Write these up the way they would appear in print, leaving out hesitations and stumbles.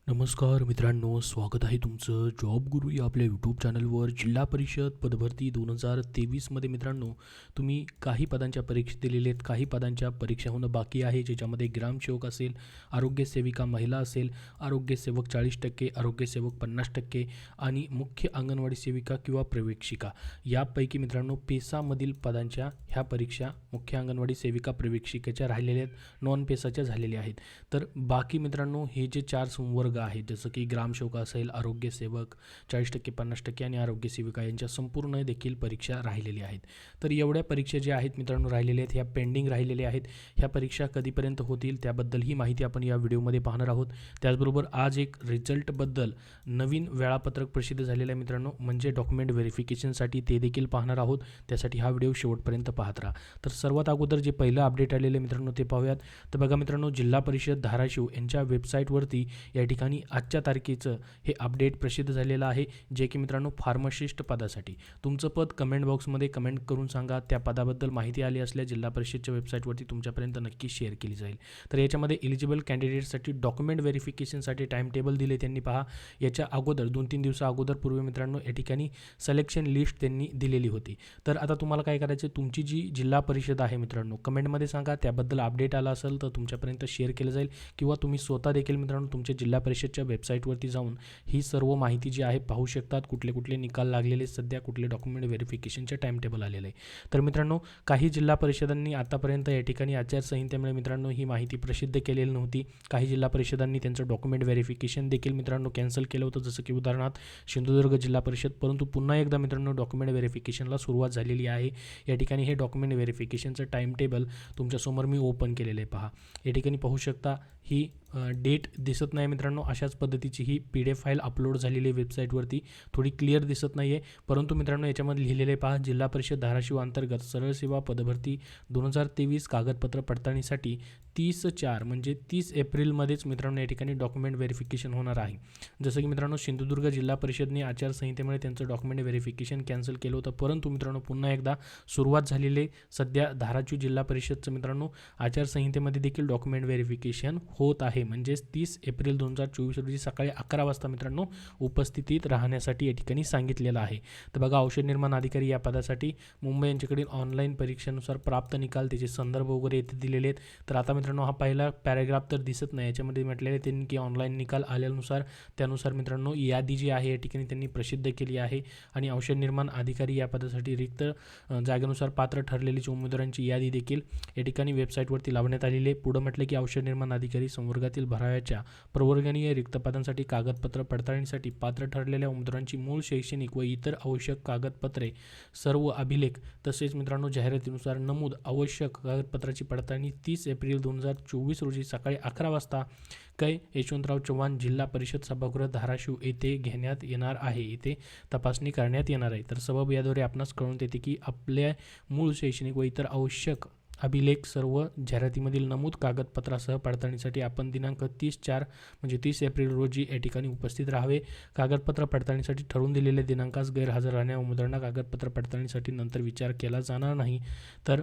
नमस्कार मित्रांनो, स्वागत आहे तुमचं जॉब गुरु या आपल्या यूट्यूब चॅनलवर. जिल्हा परिषद पदभरती 2023मध्ये मित्रांनो, तुम्ही काही पदांच्या परीक्षा दिलेल्या आहेत. काही पदांच्या परीक्षा होणं बाकी आहे, ज्याच्यामध्ये ग्रामसेवक असेल, आरोग्यसेविका महिला असेल, आरोग्यसेवक 40%, आरोग्यसेवक 50% आणि मुख्य अंगणवाडी सेविका किंवा पर्यवेक्षिका यापैकी मित्रांनो पेसामधील पदांच्या ह्या परीक्षा मुख्य अंगणवाडी सेविका पर्यवेक्षिकेच्या राहिलेल्या आहेत, नॉन पेसाच्या झालेल्या आहेत. तर बाकी मित्रांनो हे जे 4 संवर्ग आहेत, जसं की ग्रामसेवक असेल, आरोग्यसेवक 40%, 50% आणि आरोग्यसेविका यांच्या संपूर्ण देखील परीक्षा राहिलेल्या आहेत. तर एवढ्या परीक्षा ज्या आहेत मित्रांनो राहिलेल्या आहेत, ह्या पेंडिंग राहिलेल्या आहेत. ह्या परीक्षा कधीपर्यंत होतील त्याबद्दल ही माहिती आपण या व्हिडिओमध्ये पाहणार आहोत. त्याचबरोबर आज एक रिझल्टबद्दल नवीन वेळापत्रक प्रसिद्ध झालेलं आहे मित्रांनो, म्हणजे डॉक्युमेंट व्हेरिफिकेशनसाठी ते देखील पाहणार आहोत. त्यासाठी हा व्हिडिओ शेवटपर्यंत पाहत राहा. तर सर्वात अगोदर जे पहिलं अपडेट आलेलं मित्रांनो ते पाहूयात. तर बघा मित्रांनो, जिल्हा परिषद धाराशिव यांच्या वेबसाईटवरती या ठिकाणी आजच्या तारखेचं हे अपडेट प्रसिद्ध झालेलं आहे, जे की मित्रांनो फार्मासिस्ट पदासाठी तुमचं पद कमेंट बॉक्समध्ये कमेंट करून सांगा. त्या पदाबद्दल माहिती आली असल्यास जिल्हा परिषदच्या वेबसाईटवरती तुमच्यापर्यंत नक्की शेअर केली जाईल. तर याच्यामध्ये एलिजिबल कॅन्डिडेटसाठी डॉक्युमेंट व्हेरिफिकेशनसाठी टाईम टेबल दिले त्यांनी. पहा, याच्या अगोदर 2-3 दिवसा अगोदर पूर्वी मित्रांनो या ठिकाणी सिलेक्शन लिस्ट त्यांनी दिलेली होती. तर आता तुम्हाला काय करायचं, तुमची जी जिल्हा परिषद आहे मित्रांनो कमेंटमध्ये सांगा. त्याबद्दल अपडेट आला असेल तर तुमच्यापर्यंत शेअर केलं जाईल, किंवा तुम्ही स्वतः देखील मित्रांनो तुमच्या जिल्हा परिषदच्या वेबसाईटवरती जाऊन ही सर्व माहिती जी आहे पाहू शकतात. कुठले कुठले निकाल लागलेले, सध्या कुठले डॉक्युमेंट व्हेरिफिकेशनचे टाईम टेबल आलेलं आहे. तर मित्रांनो काही जिल्हा परिषदांनी आतापर्यंत या ठिकाणी आचारसंहितेमुळे मित्रांनो ही माहिती प्रसिद्ध केलेली नव्हती. काही जिल्हा परिषदांनी त्यांचं डॉक्युमेंट व्हेरिफिकेशन देखील मित्रांनो कॅन्सल केलं होतं, जसं की उदाहरणार्थ सिंधुदुर्ग जिल्हा परिषद. परंतु पुन्हा एकदा मित्रांनो डॉक्युमेंट व्हेरिफिकेशनला सुरुवात झालेली आहे. या ठिकाणी हे डॉक्युमेंट व्हेरिफिकेशनचं टाईम टेबल तुमच्यासमोर मी ओपन केलेलं आहे. पहा, या ठिकाणी पाहू शकता ही डेट दिसत नाही मित्रांनो. अशाच पद्धतीची ही PDF फाईल अपलोड झालेली आहे वेबसाईटवरती. थोडी क्लिअर दिसत नाही आहे, परंतु मित्रांनो याच्यामध्ये लिहिलेले पहा, जिल्हा परिषद धाराशिव अंतर्गत सरळ सेवा पदभरती 2023 कागदपत्र पडताळणीसाठी 30/4 म्हणजे 30 एप्रिलमध्येच मित्रांनो या ठिकाणी डॉक्युमेंट व्हेरिफिकेशन होणार आहे. जसं की मित्रांनो सिंधुदुर्ग जिल्हा परिषदने आचारसंहितेमुळे त्यांचं डॉक्युमेंट व्हेरिफिकेशन कॅन्सल केलं होतं, परंतु मित्रांनो पुन्हा एकदा सुरुवात झालेली सध्या धाराशिव जिल्हा परिषदचं मित्रांनो आचारसंहितेमध्ये देखील डॉक्युमेंट व्हेरिफिकेशन होत आहे. म्हणजेच 30 एप्रिल 2024 रोजी सकाळी 11 वाजता मित्रांनो उपस्थितीत राहण्यासाठी या ठिकाणी सांगितलेलं आहे. तर बघा, औषध निर्माण अधिकारी या पदासाठी मुंबई यांच्याकडील ऑनलाईन परीक्षेनुसार प्राप्त निकाल, त्याचे संदर्भ वगैरे येथे दिलेले आहेत. तर आता मित्रांनो हा पहिला पॅराग्राफ तर दिसत नाही, याच्यामध्ये म्हटलेलं आहे त्यांनी की ऑनलाईन निकाल आल्यानुसार त्यानुसार मित्रांनो यादी जी आहे या ठिकाणी त्यांनी प्रसिद्ध केली आहे. आणि औषध निर्माण अधिकारी या पदासाठी रिक्त जागेनुसार पात्र ठरलेली उमेदवारांची यादी देखील या ठिकाणी वेबसाईटवरती लावण्यात आलेली आहे. पुढं म्हटलं की औषध निर्माण अधिकारी संवर्गातील भराव्याच्या प्रवर्गणीय रिक्त पदांसाठी कागदपत्र पडताळणीसाठी पात्र ठरलेल्या उमेदवारांची मूळ शैक्षणिक व इतर आवश्यक कागदपत्रे, सर्व अभिलेख तसेच मित्रांनो जाहिरातीनुसार नमूद आवश्यक कागदपत्राची पडताळणी 30 एप्रिल 2024 रोजी सकाळी 11 वाजता कै यशवंतराव चव्हाण जिल्हा परिषद सभागृह धाराशिव येथे घेण्यात येणार आहे. येथे तपासणी करण्यात येणार आहे. तर सबब याद्वारे आपणास कळून येते की आपल्या मूळ शैक्षणिक व इतर आवश्यक अभिलेख सर्व जाहिरातीमधील नमूद कागदपत्रासह पडताळणीसाठी आपण दिनांक 30/4 म्हणजे 30 एप्रिल रोजी या ठिकाणी उपस्थित राहावे. कागदपत्र पडताळणीसाठी ठरवून दिलेल्या दिनांकास गैरहजर राहणाऱ्या उमेदवारांना कागदपत्र पडताळणीसाठी नंतर विचार केला जाणार नाही. तर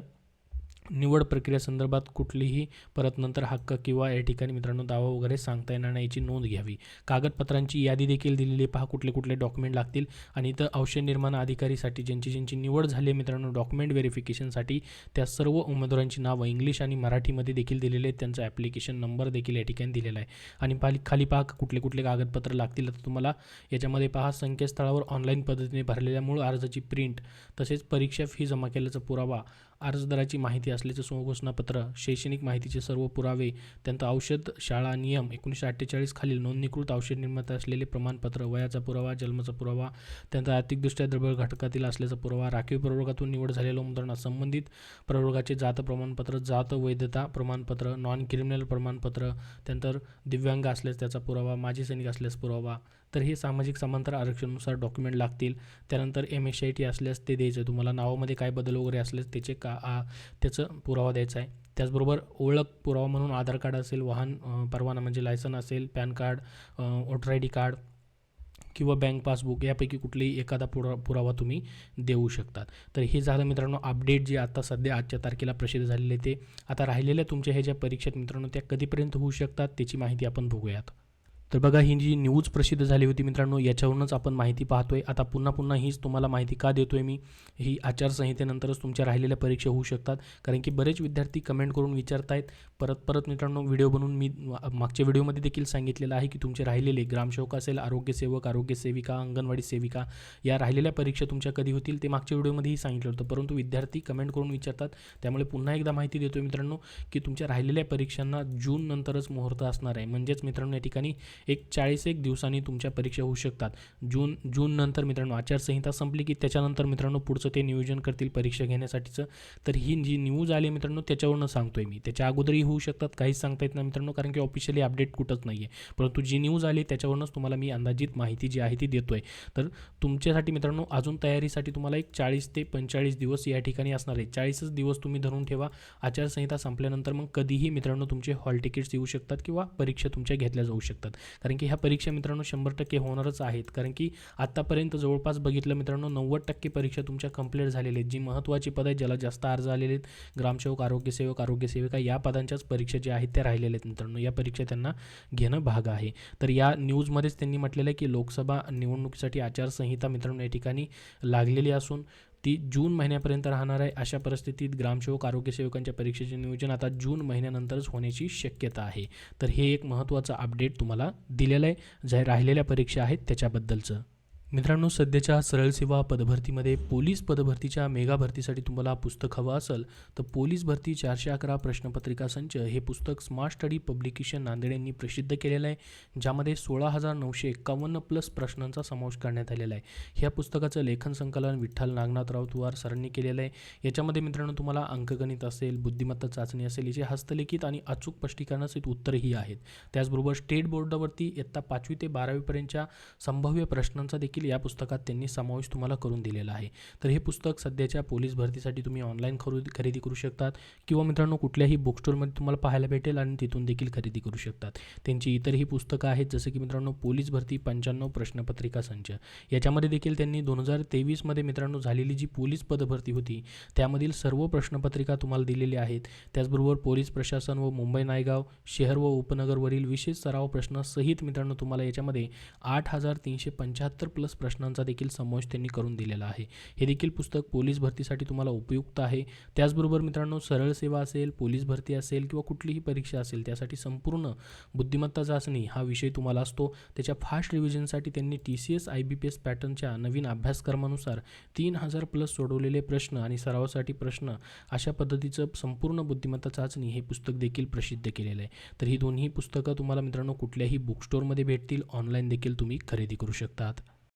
निवड प्रक्रियेसंदर्भात कुठलीही परत नंतर हक्क किंवा या ठिकाणी मित्रांनो दावा वगैरे सांगता येणार नाही, याची नोंद घ्यावी. कागदपत्रांची यादी देखील दिलेली, पहा कुठले कुठले डॉक्युमेंट लागतील. आणि इथं औषध निर्माण अधिकारीसाठी ज्यांची निवड झाली आहे मित्रांनो डॉक्युमेंट व्हेरिफिकेशनसाठी, त्या सर्व उमेदवारांची नावं इंग्लिश आणि मराठीमध्ये देखील दिलेले आहेत. त्यांचा ॲप्लिकेशन नंबर देखील या ठिकाणी दिलेला आहे. आणि खाली पहा कुठले कुठले कागदपत्र लागतील. तर तुम्हाला याच्यामध्ये पहा, संकेतस्थळावर ऑनलाईन पद्धतीने भरलेल्या मूळ अर्जाची प्रिंट, तसेच परीक्षा फी जमा केल्याचा पुरावा, अर्जदाराची माहिती असल्याचं स्वघोषणापत्र, शैक्षणिक माहितीचे सर्व पुरावे, त्यांचा औषध शाळा नियम 1948 खालील नोंदणीकृत औषध निर्माता असलेले प्रमाणपत्र, वयाचा पुरावा, जन्माचा पुरावा, त्यांचा आर्थिकदृष्ट्या दुर्बल घटकातील असल्याचा पुरावा, राखीव प्रवर्गातून निवड झालेल्या उमेदवारांना संबंधित प्रवर्गाचे जात प्रमाणपत्र, जात वैधता प्रमाणपत्र, नॉन क्रिमिनल प्रमाणपत्र, त्यानंतर दिव्यांग असल्यास त्याचा पुरावा, माजी सैनिक असल्यास पुरावा. तर हे सामाजिक समांतर आरक्षणानुसार डॉक्युमेंट लागतील. त्यानंतर MSIT असल्यास ते द्यायचं. तुम्हाला नावामध्ये काय बदल वगैरे असल्यास त्याचं पुरावा द्यायचा आहे. त्याचबरोबर ओळख पुरावा म्हणून आधार कार्ड असेल, वाहन परवाना म्हणजे लायसन असेल, pan card, voter ID card किंवा बँक पासबुक यापैकी कुठलेही एखादा पुरावा तुम्ही देऊ शकतात. तर हे झालं मित्रांनो अपडेट जे आता सध्या आजच्या तारखेला प्रसिद्ध झालेले ते. आता राहिलेल्या तुमच्या ह्या ज्या परीक्षेत मित्रांनो त्या कधीपर्यंत होऊ शकतात त्याची माहिती आपण बघूयात. तर बघा, ही जी न्यूज प्रसिद्ध झाली होती मित्रांनो, याच्यावरूनच आपण माहिती पाहतोय. आता पुन्हा हीच तुम्हाला माहिती का देतोय मी? ही आचारसंहितेनंतरच तुमच्या राहिलेल्या परीक्षा होऊ शकतात. कारण की बरेच विद्यार्थी कमेंट करून विचारतायत. परत मित्रांनो व्हिडिओ बनवून मी मागच्या व्हिडिओमध्ये देखील सांगितलेलं आहे की तुमचे राहिलेले ग्रामसेवक असेल, आरोग्यसेवक, आरोग्यसेविका, अंगणवाडी सेविका या राहिलेल्या परीक्षा तुमच्या कधी होतील ते मागच्या व्हिडिओमध्येही सांगितलं होतं. परंतु विद्यार्थी कमेंट करून विचारतात. त्यामुळे पुन्हा एकदा माहिती देतोय मित्रांनो की तुमच्या राहिलेल्या परीक्षांना जून नंतरच मुहूर्त असणार आहे. म्हणजेच मित्रांनो या ठिकाणी एक 41 दिवसांनी तुमच्या परीक्षा होऊ शकतात. जून नंतर मित्रांनो आचारसंहिता संपली की त्याच्यानंतर मित्रांनो पुढचं ते नियोजन करतील परीक्षा घेण्यासाठीचं. तर ही जी न्यूज आली मित्रांनो त्याच्यावरून सांगतोय मी. त्याच्या अगोदरही होऊ शकतात, काहीच सांगता येत नाही मित्रांनो, कारण की ऑफिशियली अपडेट कुठंच नाही आहे. परंतु जी न्यूज आली त्याच्यावरूनच तुम्हाला मी अंदाजित माहिती जी आहे ती देतोय. तर तुमच्यासाठी मित्रांनो अजून तयारीसाठी तुम्हाला एक 40 ते 45 दिवस या ठिकाणी असणार आहे. 40च दिवस तुम्ही धरून ठेवा. आचारसंहिता संपल्यानंतर मग कधीही मित्रांनो तुमचे हॉल तिकीट्स येऊ शकतात किंवा परीक्षा तुमच्या घेतल्या जाऊ शकतात. कारण की ह्या परीक्षा मित्रांनो 100% होणारच आहेत. कारण की आत्तापर्यंत जवळपास बघितलं मित्रांनो 90% परीक्षा तुमच्या कंप्लीट झालेल्या आहेत. जी महत्त्वाची पद आहेत, ज्याला जास्त अर्ज आलेले आहेत, ग्रामसेवक, आरोग्यसेवक, आरोग्यसेविका या पदांच्याच परीक्षा ज्या आहेत त्या राहिलेल्या आहेत मित्रांनो. या परीक्षा त्यांना घेणं भाग आहे. तर या न्यूजमध्येच त्यांनी म्हटलेलं आहे की लोकसभा निवडणुकीसाठी आचारसंहिता मित्रांनो या ठिकाणी लागलेली असून ती जून महिन्यापर्यंत राहणार आहे. अशा परिस्थितीत ग्रामसेवक, आरोग्यसेवकांच्या परीक्षेचे नियोजन आता जून महिन्यानंतरच होण्याची शक्यता आहे. तर हे एक महत्त्वाचं अपडेट तुम्हाला दिलेलं आहे, ज्या राहिलेल्या परीक्षा आहेत त्याच्याबद्दलचं. मित्रांनो, सध्याच्या सरळ सेवा पदभरतीमध्ये पोलीस पदभरतीच्या मेगा भरतीसाठी तुम्हाला पुस्तक हवं असेल तर पोलीस भरती 411 प्रश्नपत्रिका संच हे पुस्तक स्मार्ट स्टडी पब्लिकेशन नांदेड यांनी प्रसिद्ध केलेलं आहे, ज्यामध्ये 16,951 प्लस प्रश्नांचा समावेश करण्यात आलेला आहे. ह्या पुस्तकाचं लेखन संकलन विठ्ठल नागनाथराव तुवार सरांनी केलेलं आहे. याच्यामध्ये मित्रांनो तुम्हाला अंकगणित असेल, बुद्धिमत्ता चाचणी असेल, याचे हस्तलिखित आणि अचूक स्पष्टीकरणासहित उत्तरही आहेत. त्याचबरोबर स्टेट बोर्डावरती इयत्ता 5वी ते 12वी पर्यंतच्या संभाव्य प्रश्नांचा देखील या पुस्तकात त्यांनी समावेश तुम्हाला करून दिलेला आहे. तर हे पुस्तक सध्याच्या पोलीस भरतीसाठी तुम्ही ऑनलाईन खरेदी करू शकतात किंवा मित्रांनो कुठल्याही बुक स्टोअरमध्ये तुम्हाला पाहायला भेटेल आणि तिथून देखील खरेदी करू शकतात. त्यांची इतरही पुस्तकं आहेत, जसं की मित्रांनो पोलीस भरती 95 प्रश्नपत्रिका संच. याच्यामध्ये देखील त्यांनी 2023 मित्रांनो झालेली जी पोलीस पदभरती होती त्यामधील सर्व प्रश्नपत्रिका तुम्हाला दिलेल्या आहेत. त्याचबरोबर पोलीस प्रशासन व मुंबई नायगाव शहर व उपनगरवरील विशेष सराव प्रश्नासहित मित्रांनो तुम्हाला याच्यामध्ये 8,375 प्लस प्रश्नांचा देखील समावेश त्यांनी करून दिलेला आहे. हे देखील पुस्तक पोलीस भरतीसाठी तुम्हाला उपयुक्त आहे. त्याचबरोबर मित्रांनो सरळ सेवा असेल, पोलीस भरती असेल किंवा कुठलीही परीक्षा असेल त्यासाठी संपूर्ण बुद्धिमत्ता चाचणी हा विषय तुम्हाला असतो. त्याच्या फास्ट रिव्हिजनसाठी त्यांनी TCS IBPS पॅटर्नच्या नवीन अभ्यासक्रमानुसार 3,000 प्लस सोडवलेले प्रश्न आणि सरावासाठी प्रश्न अशा पद्धतीचं संपूर्ण बुद्धिमत्ता चाचणी हे पुस्तक देखील प्रसिद्ध केलेलं आहे. तर ही दोन्ही पुस्तकं तुम्हाला मित्रांनो कुठल्याही बुक स्टोअरमध्ये भेटतील, ऑनलाईन देखील तुम्ही खरेदी करू शकतात.